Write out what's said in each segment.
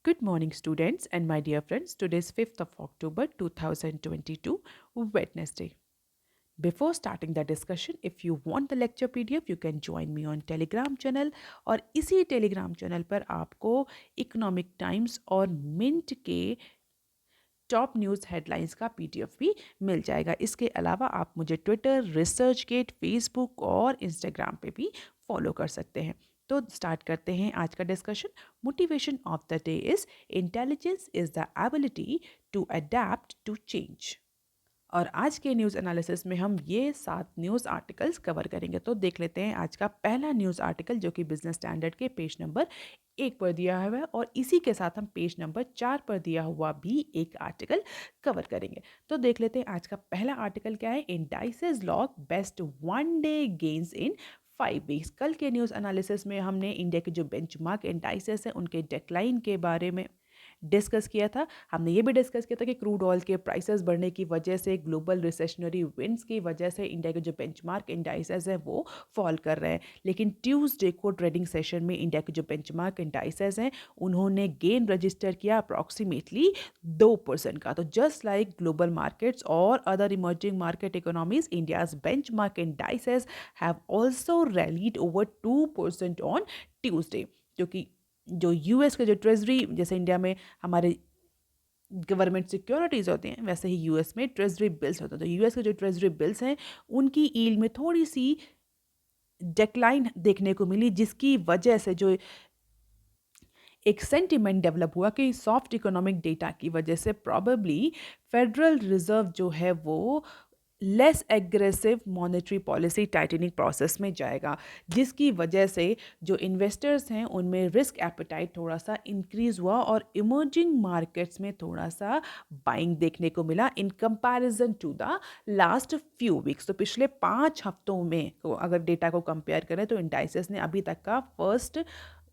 Good morning, students and my dear friends. Today is 5th of October 2022, Wednesday. Before starting the discussion, if you want the lecture PDF, you can join me on Telegram channel और इसी Telegram channel पर आपको economic times और mint के top news headlines का PDF भी मिल जाएगा। इसके अलावा आप मुझे ट्विटर, रिसर्चगेट, फेसबुक और इंस्टाग्राम पे भी फॉलो कर सकते हैं। तो स्टार्ट करते हैं आज का discussion. Motivation of the day is intelligence is the ability to adapt to change. और आज के न्यूज़ एनालिसिस में हम ये 7 न्यूज़ आर्टिकल्स कवर करेंगे। तो देख लेते हैं आज का पहला न्यूज़ आर्टिकल जो कि बिजनेस स्टैंडर्ड के पेज नंबर 1 पर दिया हुआ है और इसी के साथ हम पेज नंबर 4 पर दिया हुआ भी एक आर्टिकल कवर करेंगे। तो देख लेते हैं आज का पहला आर्टिकल क्या है। Indices lock best 1 day gains इन 5 वीक्स। कल के न्यूज़ एनालिसिस में हमने इंडिया के जो बेंचमार्क इंडाइसेस हैं उनके डिक्लाइन के बारे में डिस्कस किया था। हमने ये भी डिस्कस किया था कि क्रूड ऑयल के प्राइसेस बढ़ने की वजह से, ग्लोबल रिसेशनरी विंड्स की वजह से इंडिया के जो बेंचमार्क इंडाइसेस हैं वो फॉल कर रहे हैं। लेकिन ट्यूसडे को ट्रेडिंग सेशन में इंडिया के जो बेंचमार्क इंडाइसेस हैं उन्होंने गेन रजिस्टर किया अप्रॉक्सीमेटली 2% का। तो जस्ट लाइक ग्लोबल मार्केट्स और other emerging market economies, India's benchmark indices have also rallied over 2% on Tuesday. क्योंकि जो यूएस के जो ट्रेजरी, जैसे इंडिया में हमारे गवर्नमेंट सिक्योरिटीज़ होते हैं वैसे ही यूएस में ट्रेजरी बिल्स होते हैं। तो यूएस के जो ट्रेजरी बिल्स हैं उनकी ईल्ड में थोड़ी सी डिक्लाइन देखने को मिली, जिसकी वजह से जो एक सेंटिमेंट डेवलप हुआ कि सॉफ्ट इकोनॉमिक डेटा की वजह से प्रॉबेबली फेडरल रिजर्व जो है वो less aggressive monetary policy tightening process में जाएगा, जिसकी वजह से जो इन्वेस्टर्स हैं उनमें रिस्क एपेटाइट थोड़ा सा इंक्रीज हुआ और इमर्जिंग मार्केट्स में थोड़ा सा बाइंग देखने को मिला in comparison to the last few weeks. तो पिछले 5 हफ्तों में अगर डेटा को कंपेयर करें तो इंडाइसेस ने अभी तक का बेस्ट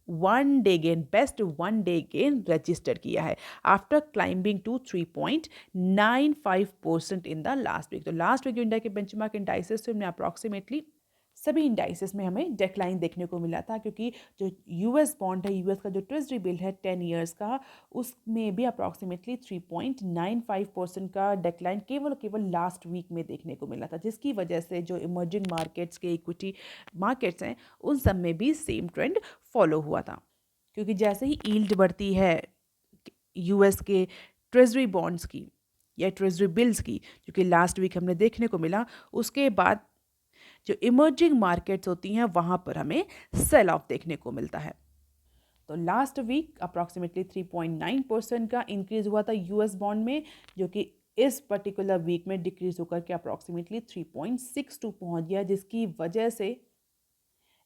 1 डे गेन रजिस्टर किया है after climbing to 3.95% in the last week. तो लास्ट वीक जो इंडिया के बेंचमार्क इंडाइसेस थे उनमें अप्रॉक्सीमेटली सभी इंडाइसेस में हमें डिक्लाइन देखने को मिला था, क्योंकि जो यूएस बॉन्ड है, यूएस का जो ट्रेजरी बिल है 10 ईयर्स का, उसमें भी अप्रॉक्सीमेटली 3.95% का डिक्लाइन केवल लास्ट वीक में देखने को मिला था, जिसकी वजह से जो इमर्जिंग मार्केट्स के इक्विटी मार्केट्स हैं उन सब में भी सेम ट्रेंड फॉलो हुआ था। क्योंकि जैसे ही यील्ड बढ़ती है यूएस के ट्रेजरी बॉन्ड्स की या ट्रेजरी बिल्स की, जो कि लास्ट वीक हमने देखने को मिला, उसके बाद जो इमर्जिंग मार्केट्स होती हैं वहाँ पर हमें सेल ऑफ देखने को मिलता है। तो लास्ट वीक अप्रॉक्सीमेटली 3.9% का इंक्रीज हुआ था यूएस बॉन्ड में, जो कि इस पर्टिकुलर वीक में डिक्रीज होकर के अप्रॉक्सीमेटली 3.62 पहुंच गया, जिसकी वजह से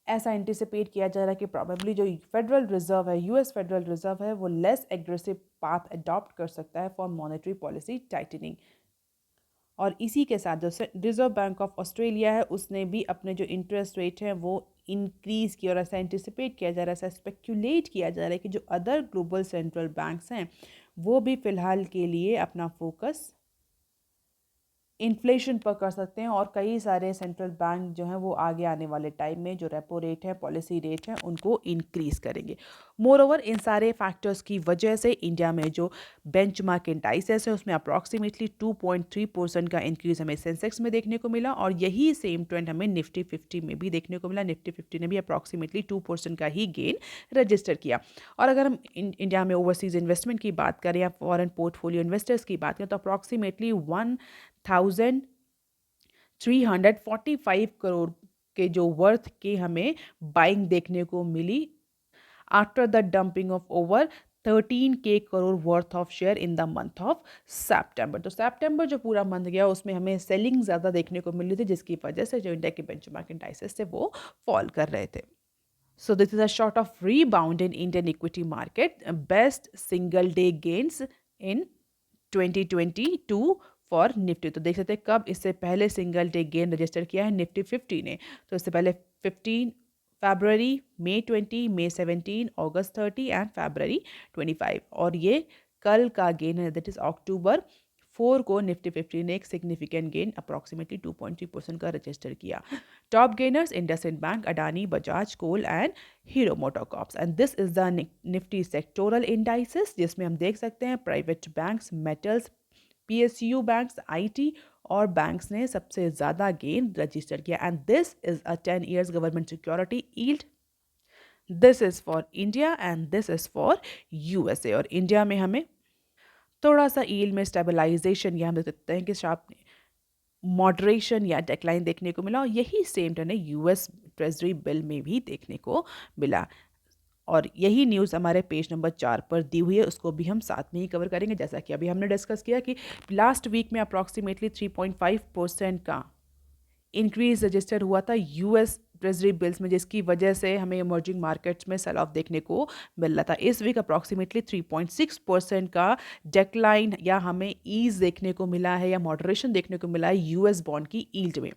ऐसा एंटिसिपेट किया जा रहा है कि प्रॉबेबली जो फेडरल रिजर्व है, यूएस फेडरल रिजर्व है, वो लेस एग्रेसिव पाथ अडॉप्ट कर सकता है फॉर मॉनेटरी पॉलिसी टाइटनिंग। और इसी के साथ जो रिजर्व बैंक ऑफ ऑस्ट्रेलिया है उसने भी अपने जो इंटरेस्ट रेट है वो इंक्रीज़ किया और ऐसा एंटिसिपेट किया जा रहा है, ऐसा स्पेक्यूलेट किया जा रहा है कि जो अदर ग्लोबल सेंट्रल बैंक्स हैं वो भी फ़िलहाल के लिए अपना फोकस इन्फ्लेशन पर कर सकते हैं और कई सारे सेंट्रल बैंक जो हैं वो आगे आने वाले टाइम में जो रेपो रेट है, पॉलिसी रेट है, उनको इंक्रीज़ करेंगे। मोर ओवर इन सारे फैक्टर्स की वजह से इंडिया में जो बेंचमार्क इंडाइसेस है उसमें अप्रॉक्सीमेटली 2.3% का इंक्रीज़ हमें सेंसेक्स में देखने को मिला और यही सेम ट्रेंड हमें निफ्टी 50 में भी देखने को मिला। निफ्टी 50 ने भी अप्रॉक्सीमेटली 2% का ही गेन रजिस्टर किया। और अगर हम इंडिया में ओवरसीज़ इन्वेस्टमेंट की बात करें या फॉरेन पोर्टफोलियो इन्वेस्टर्स की बात करें तो अप्रॉक्सीमेटली 1,345 करोड़ के जो वर्थ के हमें बाइंग देखने को मिली after the dumping of over 13K crore worth of share in the month of September. तो सितंबर जो पूरा मंथ गया उसमें हमें सेलिंग ज़्यादा देखने को मिली थी, जिसकी वजह से जो इंडिया के बेंचमार्क इंडाइसेस थे वो फॉल कर रहे थे। So this is a short of rebound in Indian equity market, best single day gains in 2022 for Nifty. तो देख सकते हैं कब इससे पहले सिंगल डे गेन रजिस्टर किया है निफ्टी 50 ने। तो इससे पहले 15 फरवरी, मई 20, मई 17, अगस्त 30 एंड फरवरी 25। और ये कल का गेन है, दैट इज अक्टूबर 4 को निफ्टी 50 ने एक सिग्निफिकेंट गेन अप्रॉक्सीमेटली 2.3% का रजिस्टर किया. Top gainers IndusInd bank, Adani, Bajaj coal and Hero MotoCorps. And this is the Nifty sectoral indices, जिसमें हम देख सकते हैं private banks, metals, PSU banks, IT और बैंक्स ने सबसे ज़्यादा गेन रजिस्टर किया. And this is a 10 years government security yield. This is for India and this is for USA. और इंडिया में हमें थोड़ा सा यील्ड में स्टेबलाइजेशन या हम देख सकते हैं कि शार्प मॉडरेशन या डेक्लाइन देखने को मिला. और यही सेम टर्न है यूएस ट्रेजरी बिल में भी देखने को मिला. और यही न्यूज़ हमारे पेज नंबर 4 पर दी हुई है, उसको भी हम साथ में ही कवर करेंगे. जैसा कि अभी हमने डिस्कस किया कि लास्ट वीक में अप्रॉक्सीमेटली 3.5% का इंक्रीज रजिस्टर हुआ था यूएस ट्रेजरी बिल्स में, जिसकी वजह से हमें इमर्जिंग मार्केट्स में सेल ऑफ देखने को मिल रहा था. इस वीक अप्रॉक्सीमेटली 3.6% का डेक्लाइन या हमें ईज देखने को मिला है या मॉडरेशन देखने को मिला है यूएस बॉन्ड की यील्ड में,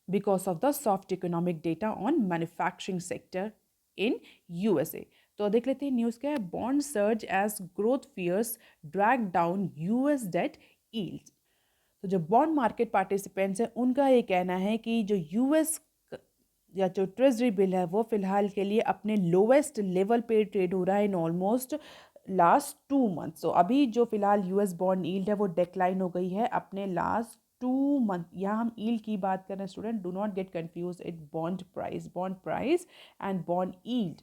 because of the soft economic data on manufacturing sector in USA. तो देख लेते हैं न्यूज़ क्या है. Bond surge as growth fears drag down US debt yield. तो जो बॉन्ड मार्केट पार्टिसिपेंट्स हैं उनका ये कहना है कि जो यूएस या जो ट्रेजरी बिल है वो फिलहाल के लिए अपने लोवेस्ट लेवल पे ट्रेड हो रहा है इन ऑलमोस्ट लास्ट 2 मंथ. सो अभी जो फिलहाल यूएस बॉन्ड यील्ड है वो डिक्लाइन हो गई है अपने लास्ट 2 मंथ. यहाँ हम यील्ड की बात कर रहे हैं student, do not get confuse it. Bond price and bond yield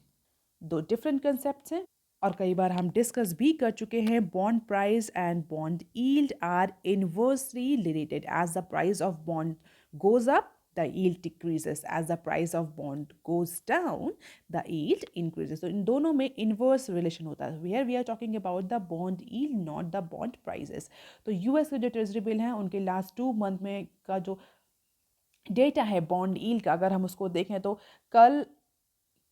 दो डिफरेंट कंसेप्ट्स हैं. और कई बार हम डिस्कस भी कर चुके हैं. Bond price and bond yield are inversely related. As the price of bond goes up, the yield decreases. As the price of bond goes down, the yield increases. So इन दोनों में inverse relation होता है. Here we are talking about the bond yield, not the bond prices. तो US के जो treasury bill हैं उनके last 2 month में का जो डेटा है बॉन्ड यील्ड का, अगर हम उसको देखें तो कल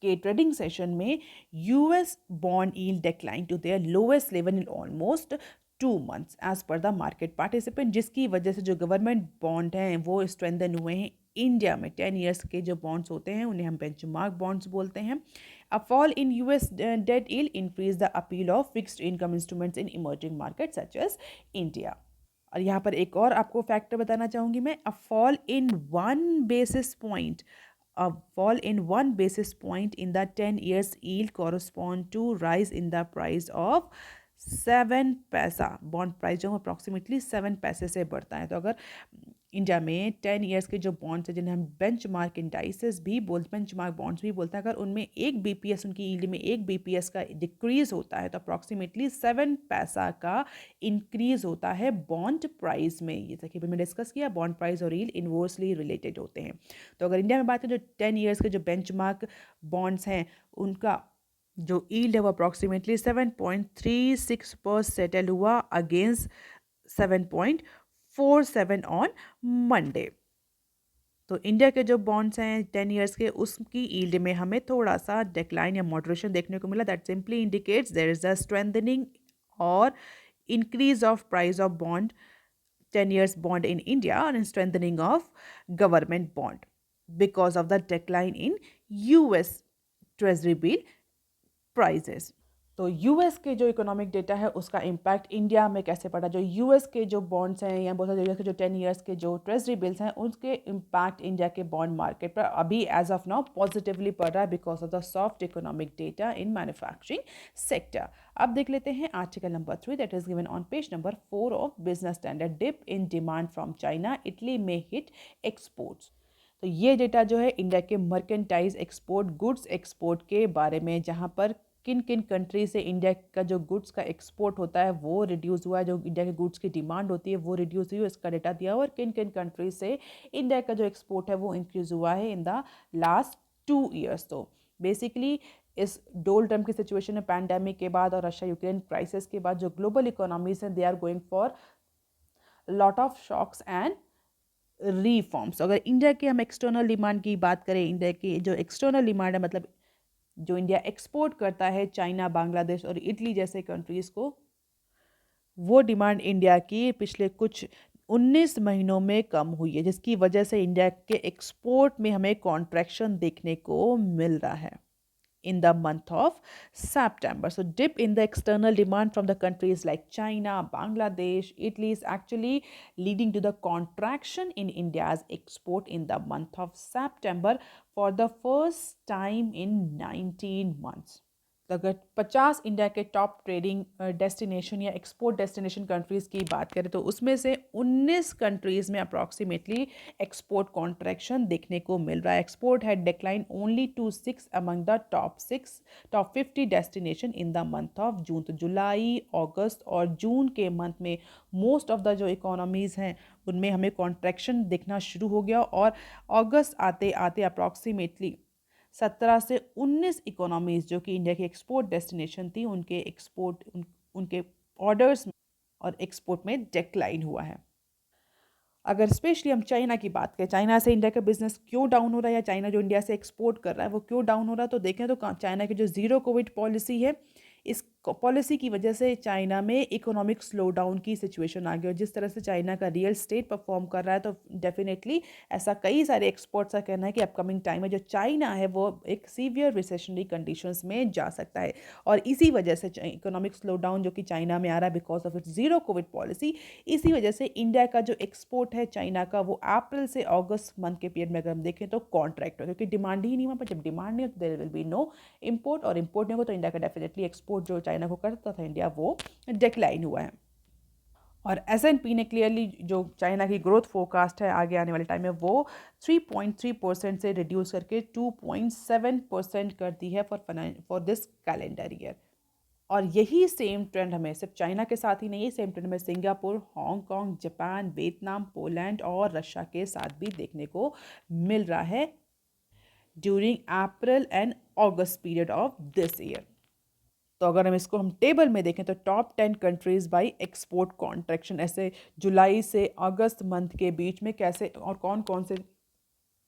के ट्रेडिंग सेशन में US bond yield decline to their lowest level in almost 2 months as per the market participant, जिसकी वजह से जो गवर्नमेंट बॉन्ड हैं वो स्ट्रेंथन हुए हैं. इंडिया में 10 ईयर्स के जो बॉन्ड्स होते हैं उन्हें हम बेंचमार्क बॉन्ड्स बोलते हैं. A fall in US debt yield increase the appeal of fixed income instruments in emerging market such as India. और यहाँ पर एक और आपको फैक्टर बताना चाहूँगी मैं. अ fall in 1 basis point, a fall in 1 basis point in the 10 years yield correspond to rise in the price of 7 पैसा. बॉन्ड प्राइस जो अप्रॉक्सीमेटली 7 पैसे से बढ़ता है. तो अगर इंडिया में 10 ईयर्स के जो बॉन्ड्स हैं जिन्हें हम बेंचमार्क इंडाइसेस भी बेंचमार्क बॉन्ड्स भी बोलते हैं, अगर उनमें 1 बीपीएस उनकी यील्ड में 1 बीपीएस का डिक्रीज होता है तो अप्रॉक्सीमेटली 7 पैसा का इंक्रीज होता है बॉन्ड प्राइस में. ये जैसे कि मैंने डिस्कस किया, बॉन्ड प्राइस और यील्ड इन्वर्सली रिलेटेड होते हैं. तो अगर इंडिया में बात करें जो 10 ईयर्स के जो बेंचमार्क बॉन्ड्स हैं उनका जो यील्ड है वो अप्रॉक्सीमेटली 7.36 पर सेटल हुआ अगेंस्ट 7.47 ऑन मंडे. तो इंडिया के जो बॉन्ड्स हैं 10 ईयर्स के उसकी यील्ड में हमें थोड़ा सा डिक्लाइन या मॉडरेशन देखने को मिला. That simply indicates there is a strengthening or increase of price of bond 10 years bond in India and strengthening of government bond because of the decline in US Treasury bill prices. तो US के जो economic data है उसका impact India में कैसे पड़ा. जो US के जो बॉन्ड्स हैं या बहुत सारे यूएस के जो 10 ईयर्स के जो ट्रेजरी बिल्स हैं उसके इम्पैक्ट इंडिया के बॉन्ड मार्केट पर अभी एज ऑफ नाउ पॉजिटिवली पड़ रहा है because of the soft economic data in manufacturing sector. अब देख लेते हैं article number 3 that is given on page number 4 of business standard. Dip in demand from China, Italy में हिट एक्सपोर्ट्स. तो ये डेटा जो है इंडिया के मर्केंटाइज एक्सपोर्ट गुड्स एक्सपोर्ट के बारे में, जहाँ पर किन किन कंट्री से इंडिया का जो गुड्स का एक्सपोर्ट होता है वो रिड्यूस हुआ है, जो इंडिया के गुड्स की डिमांड होती है वो रिड्यूस हुई है, इसका डेटा दिया हुआ. और किन किन कंट्री से इंडिया का जो एक्सपोर्ट है वो इंक्रीज हुआ है इन द लास्ट 2 ईयर्स. तो बेसिकली इस डोल टर्म की सिचुएशन में पैंडेमिक के बाद और रशिया यूक्रेन क्राइसिस के बाद जो ग्लोबल इकोनॉमीज हैं they are going for lot of shocks and reforms. अगर इंडिया की हम एक्सटर्नल डिमांड की बात करें, इंडिया की जो एक्सटर्नल डिमांड है मतलब जो इंडिया एक्सपोर्ट करता है चाइना, बांग्लादेश और इटली जैसे कंट्रीज़ को, वो डिमांड इंडिया की पिछले कुछ 19 महीनों में कम हुई है, जिसकी वजह से इंडिया के एक्सपोर्ट में हमें कॉन्ट्रैक्शन देखने को मिल रहा है. in the month of September. So, dip in the external demand from the countries like China, Bangladesh, Italy is actually leading to the contraction in India's export in the month of September for the first time in 19 months. तो अगर 50 India के top trading destination या export destination countries की बात करें तो उसमें से 19 कंट्रीज़ में अप्रॉक्सीमेटली एक्सपोर्ट कॉन्ट्रैक्शन देखने को मिल रहा है. Export had decline only to 6 among the top 50 destination in the month of June. तो जुलाई, अगस्त और जून के मंथ में मोस्ट ऑफ द जो इकोनॉमीज़ हैं उनमें हमें कॉन्ट्रैक्शन दिखना शुरू हो गया और अगस्त आते आते अप्रॉक्सीमेटली 17 से 19 इकोनॉमीज़ जो कि इंडिया की एक्सपोर्ट डेस्टिनेशन थी उनके ऑर्डर्स और एक्सपोर्ट में डिक्लाइन हुआ है. अगर स्पेशली हम चाइना की बात करें, चाइना से इंडिया का बिजनेस क्यों डाउन हो रहा है या चाइना जो इंडिया से एक्सपोर्ट कर रहा है वो क्यों डाउन हो रहा है, तो देखें तो चाइना की जो ज़ीरो कोविड पॉलिसी है, इस पॉलिसी की वजह से चाइना में इकोनॉमिक स्लो डाउन की सिचुएशन आ गई. और जिस तरह से चाइना का रियल स्टेट परफॉर्म कर रहा है तो डेफिनेटली ऐसा कई सारे एक्सपर्ट्स का कहना है कि अपकमिंग टाइम में जो चाइना है वो एक सीवियर रिसेशनरी कंडीशंस में जा सकता है. और इसी वजह से इकोनॉमिक स्लो डाउन जो कि चाइना में आ रहा है because of its zero Covid policy, इसी वजह से इंडिया का जो एक्सपोर्ट है चाइना का वो अप्रैल से अगस्त मंथ के पीरियड में अगर हम देखें तो कॉन्ट्रैक्ट हो, क्योंकि डिमांड ही नहीं वहाँ पर. जब डिमांड नहीं हो तो there will be no import, और इम्पोर्ट नहीं हो तो इंडिया का डेफिनेटली एक्सपोर्ट जो चाइना को करता था इंडिया वो डिक्लाइन हुआ है. और एस.एन.पी ने क्लियरली जो चाइना की ग्रोथ फोरकास्ट है आगे आने वाले टाइम में वो 3.3% से रिड्यूस करके 2.7% कर दी है फॉर दिस कैलेंडर ईयर. और यही सेम ट्रेंड हमें सिर्फ चाइना के साथ ही नहीं, ये सेम ट्रेंड हमें Singapore, Hong Kong, Japan, Vietnam, Poland और रशिया के साथ भी देखने को मिल रहा है during April and August period of this year. तो अगर हम टेबल में देखें तो top 10 countries by export contraction, ऐसे जुलाई से अगस्त मंथ के बीच में कैसे और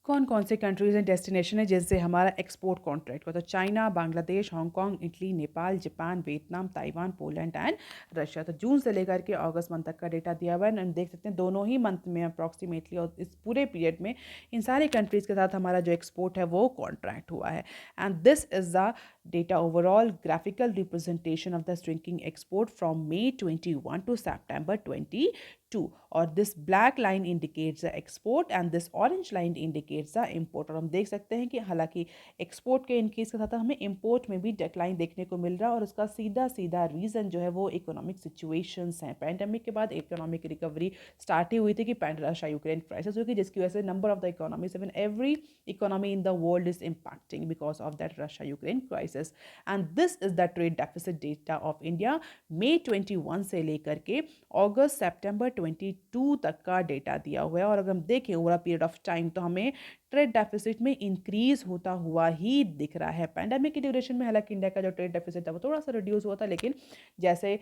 कौन कौन से कंट्रीज़ एंड डेस्टिनेशन है जिनसे हमारा एक्सपोर्ट कॉन्ट्रैक्ट हुआ. तो China, Bangladesh, Hong Kong, Italy, Nepal, Japan, Vietnam, Taiwan, Poland and Russia. तो जून से लेकर के अगस्त मंथ तक का डेटा दिया हुआ है एंड देख सकते हैं दोनों ही मंथ में अप्रॉक्सीमेटली और इस पूरे पीरियड में इन सारे कंट्रीज़ के साथ हमारा जो एक्सपोर्ट है वो कॉन्ट्रैक्ट हुआ है. And this is the data overall graphical representation of the shrinking export from May 21 to September 22, और this black line indicates the export and this orange line indicates the import. और हम देख सकते हैं कि हालांकि एक्सपोर्ट के इंक्रीज के साथ हमें इंपोर्ट में भी डिक्लाइन देखने को मिल रहा है और उसका सीधा सीधा रीज़न जो है वो इकोनॉमिक सिचुएशंस हैं. पैंडेमिक के बाद इकोनॉमिक रिकवरी स्टार्ट ही हुई थी कि रशिया यूक्रेन क्राइसिस हुई, जिसकी वजह से number of the economies even every economy in the world is impacting because of that Russia Ukraine crisis. And this is the trade deficit data of India May 21 से लेकर के अगस्त सितंबर 22 तक का data दिया हुआ है. और अगर हम देखें over a period of time तो हमें ट्रेड डेफिसिट में इंक्रीज होता हुआ ही दिख रहा है. पैंडेमिक की ड्यूरेशन में हालांकि इंडिया का जो ट्रेड डेफिसिट था वो थोड़ा सा रिड्यूस हुआ था, लेकिन जैसे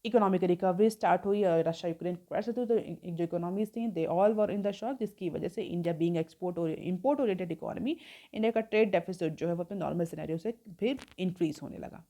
इकोनॉमिक रिकवरी स्टार्ट हुई और रशिया यूक्रेन क्राइसिस हुई तो जो इकोनॉमीज थी they all were in the shock, जिसकी वजह से इंडिया बीइंग एक्सपोर्ट और इंपोर्ट ओरिएंटेड इकोनॉमी, इंडिया का ट्रेड डेफिसिट जो है वो अपने नॉर्मल सिनेरियो से फिर इंक्रीज होने लगा.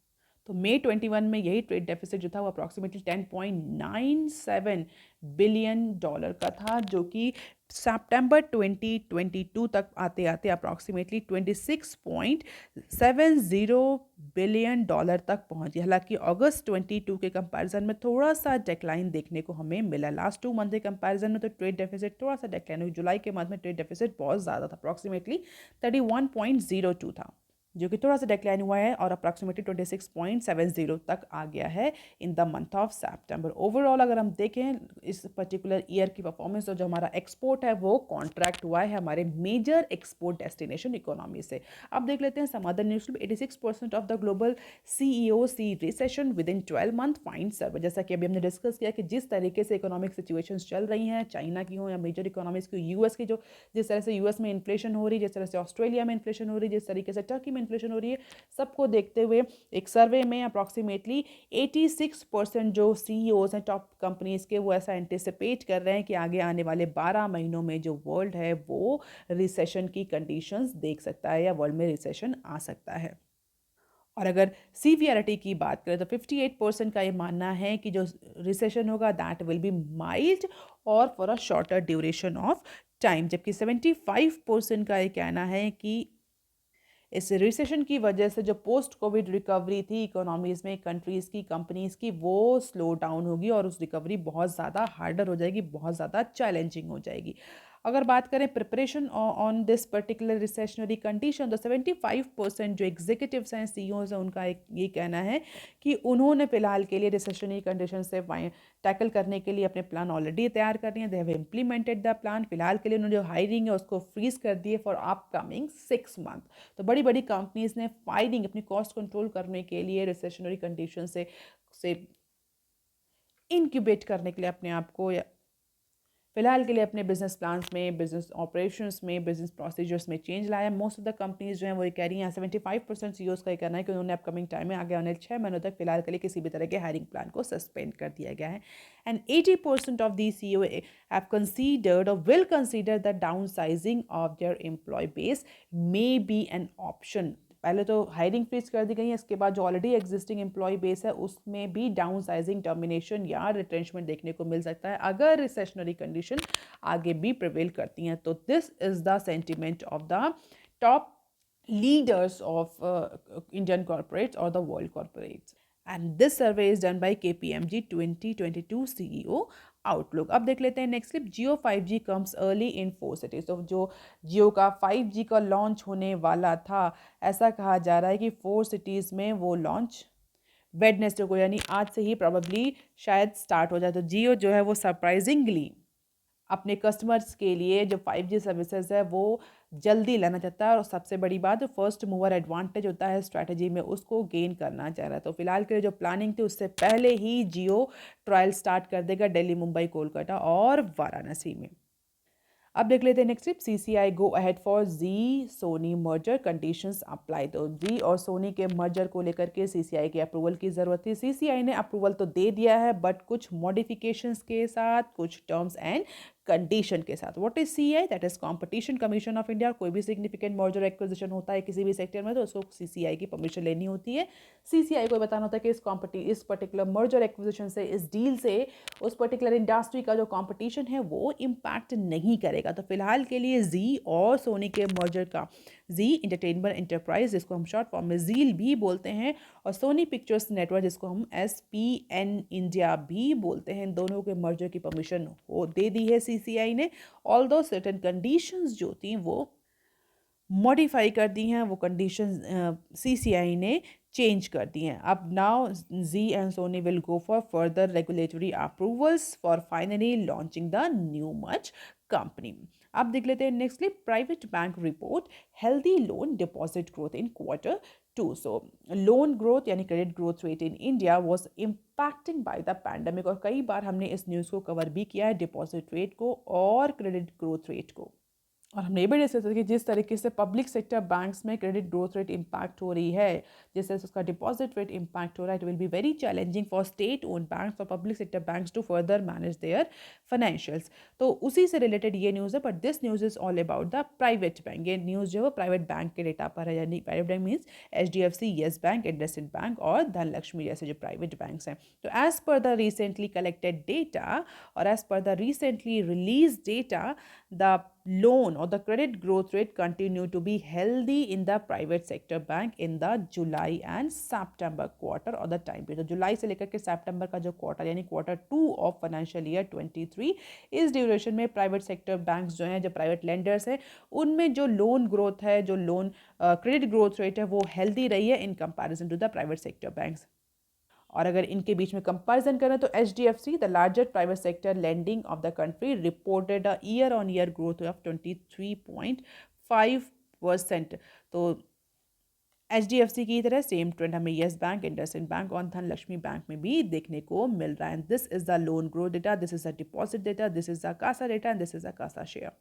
तो मई 21 में यही ट्रेड डेफिसिट जो था वो अप्रॉक्सीमेटली $10.97 बिलियन का था, जो कि सितंबर 2022 तक आते आते अप्रॉक्सीमेटली $26.70 बिलियन तक पहुंच गया. हालांकि अगस्त 22 के कंपैरिजन में थोड़ा सा डिक्लाइन देखने को हमें मिला. लास्ट 2 मंथ के कंपैरिजन में तो ट्रेड डेफिसिट थोड़ा सा डिक्लाइन हुई. जुलाई के मंथ में ट्रेड डेफिसिट बहुत ज़्यादा था, अप्रॉक्सीमेटली 31.02 था, जो कि थोड़ा सा डिक्लाइन हुआ है और अप्रॉक्सीमेटली 26.70 तक आ गया है इन the month of September. Overall अगर हम देखें इस पर्टिकुलर ईयर की परफॉर्मेंस, तो जो हमारा एक्सपोर्ट है वो कॉन्ट्रैक्ट हुआ है हमारे मेजर एक्सपोर्ट डेस्टिनेशन इकोनॉमी से. अब देख लेते हैं some other news. 86% of the global CEO see recession within 12 month find server. जैसा कि अभी हमने डिस्कस किया कि जिस तरीके से इकोनॉमिक सिचुएशन चल रही हैं, चाइना की हो या मेजर इकोनॉमीज की, यूएस की, जो जिस तरह से यूएस में इन्फ्लेशन हो रही है, जिस तरह से ऑस्ट्रेलिया में इन्फ्लेशन हो रही है, जिस तरीके से टर्की में इन्फ्लेशन हो रही है, सबको देखते हुए एक सर्वे में अप्रॉक्सीमेटली 86% जो CEOs हैं टॉप कंपनीज के वो ऐसा एंटिसिपेट कर रहे हैं कि आगे आने वाले 12 महीनों में जो वर्ल्ड है वो रिसेशन की कंडीशंस देख सकता है या वर्ल्ड में रिसेशन आ सकता है. और अगर सीवियरिटी की बात करें तो 58% का ये मानना है कि जो रिसेशन होगा दैट विल बी माइल्ड और for a shorter duration of time, जबकि 75% का ये कहना है कि इस रिसेशन की वजह से जो पोस्ट कोविड रिकवरी थी इकोनॉमीज़ में, कंट्रीज़ की, कंपनीज़ की, वो स्लो डाउन होगी और उस रिकवरी बहुत ज़्यादा हार्डर हो जाएगी, बहुत ज़्यादा चैलेंजिंग हो जाएगी। अगर बात करें preparation on this particular recessionary condition, तो 75% जो एग्जीक्यूटिव्स हैं, सीईओज हैं, उनका एक ये कहना है कि उन्होंने फिलहाल के लिए रिसेशनरी कंडीशन से टैकल करने के लिए अपने प्लान ऑलरेडी तैयार कर लिए हैं। They have implemented the plan. फिलहाल के लिए उन्होंने जो हायरिंग है उसको फ्रीज कर दिए फॉर अपकमिंग 6 मंथ। तो बड़ी बड़ी कंपनीज ने फायरिंग अपनी कॉस्ट कंट्रोल करने के लिए रिसेशनरी कंडीशन से इनक्यूबेट करने के लिए अपने आप को फिलहाल के लिए अपने बिजनेस प्लान्स में, बिजनेस ऑपरेशंस में, बिजनेस प्रोसीजर्स में चेंज लाया। मोस्ट ऑफ द कंपनीज जो हैं वो ये कह रही हैं, 75% सीईओज का ये कहना है कि उन्होंने अपकमिंग टाइम में आगे आने 6 महीनों तक फिलहाल के लिए किसी भी तरह के हायरिंग प्लान को सस्पेंड कर दिया गया है। And 80% of the CEO have considered or will consider the downsizing of their employ base may be an option. पहले तो हायरिंग फ्रीज कर दी गई है, इसके बाद जो ऑलरेडी एग्जिस्टिंग एम्प्लॉय बेस है उसमें भी डाउन साइजिंग, टर्मिनेशन या रिटेंचमेंट देखने को मिल सकता है अगर रिसेशनरी कंडीशन आगे भी प्रिवेल करती हैं। तो this is the sentiment of the top leaders of Indian corporates or the world corporates. And this survey is done by KPMG 2022 CEO outlook. अब देख लेते हैं next clip. Jio 5G comes early in 4 cities. तो जो जियो का 5G का launch होने वाला था, ऐसा कहा जा रहा है कि 4 सिटीज़ में वो लॉन्च वेडनेसडे को, यानी आज से ही प्रॉबली शायद स्टार्ट हो जाए। तो जियो जो है वो सरप्राइजिंगली अपने कस्टमर्स के लिए जो 5G सर्विसेज है वो जल्दी लाना चाहता है, और सबसे बड़ी बात जो फर्स्ट मूवर एडवांटेज होता है स्ट्रैटेजी में, उसको गेन करना चाह रहा है। तो फिलहाल के लिए जो प्लानिंग थी उससे पहले ही जियो ट्रायल स्टार्ट कर देगा दिल्ली, मुंबई, कोलकाता और वाराणसी में। अब देख लेते हैं next tip. CCI go ahead for Zee Sony merger, conditions apply. तो जी और सोनी के मर्जर को लेकर के CCI के अप्रूवल की ज़रूरत थी। CCI ने अप्रूवल तो दे दिया है बट कुछ मॉडिफिकेशंस के साथ, कुछ टर्म्स एंड कंडीशन के साथ। What is CCI? That is competition commission of India. कोई भी सिग्निफिकेंट मर्जर एक्विजिशन होता है किसी भी सेक्टर में तो उसको CCI की परमिशन लेनी होती है। CCI को बताना होता है कि इस पर्टिकुलर मर्जर एक्विजिशन से, इस डील से उस पर्टिकुलर इंडस्ट्री का जो कंपटीशन है वो इम्पैक्ट नहीं करेगा। तो फिलहाल के लिए जी और सोनी के मर्जर का, जी इंटरटेनमेंट एंटरप्राइज जिसको हम शॉर्ट फॉर्म में जील भी बोलते हैं, और सोनी पिक्चर्स नेटवर्क जिसको हम SPN इंडिया भी बोलते हैं, इन दोनों के मर्जर की परमिशन हो दे दी है CCI ने। ऑल्दो सर्टेन कंडीशंस जो थी वो मॉडिफाई कर दी हैं, वो कंडीशंस CCI ने चेंज कर दी हैं। अब now Zee and Sony will go for further regulatory approvals for finally launching the new merge company. अब देख लेते हैं nextly. Private bank report healthy loan deposit growth in Q2। So loan growth यानी credit growth rate in India was impacting by the pandemic, और कई बार हमने इस news को कवर भी किया है, डिपॉजिट रेट को और क्रेडिट ग्रोथ रेट को। और हमने ये भी डिस्कस किया कि जिस तरीके से पब्लिक सेक्टर बैंक्स में क्रेडिट ग्रोथ रेट इम्पैक्ट हो रही है, जिस तरह से उसका डिपॉजिट रेट इम्पैक्ट हो रहा है, it will be very challenging for state own banks or public sector banks to further manage their financials. तो उसी से रिलेटेड ये न्यूज़ है, but this news is all about the private bank. ये news जो है प्राइवेट बैंक के data पर है, यानी private bank means HDFC, yes bank, IndusInd bank और धनलक्ष्मी जैसे जो प्राइवेट बैंक्स हैं। तो as per the recently collected data और as per the recently release data, the loan or the credit growth rate continue to be healthy in the private sector bank in the July and September quarter or the time period। तो जुलाई से लेकर के सितंबर का जो quarter यानी Q2 of financial year 23, इस duration में private sector banks जो हैं, जो प्राइवेट लेंडर्स हैं, उनमें जो लोन ग्रोथ है, जो लोन क्रेडिट ग्रोथ रेट है, वो हेल्दी रही है in comparison to the private sector banks. और अगर इनके बीच में कंपैरिजन करें तो HDFC, the largest private sector lending of the country, reported a year on year growth of 23.5%। तो HDFC की तरह सेम ट्रेंड हमें येस बैंक, इंडसइंड बैंक और धनलक्ष्मी बैंक में भी देखने को मिल रहा है। This is the loan growth data, this is the deposit data, this is the CASA data and this is the CASA share.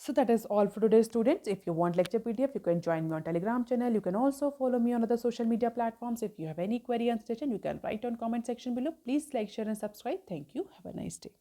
So that is all for today, students. If you want lecture PDF, you can join me on Telegram channel. You can also follow me on other social media platforms. If you have any query and suggestion, you can write on comment section below. Please like, share and subscribe. Thank you. Have a nice day.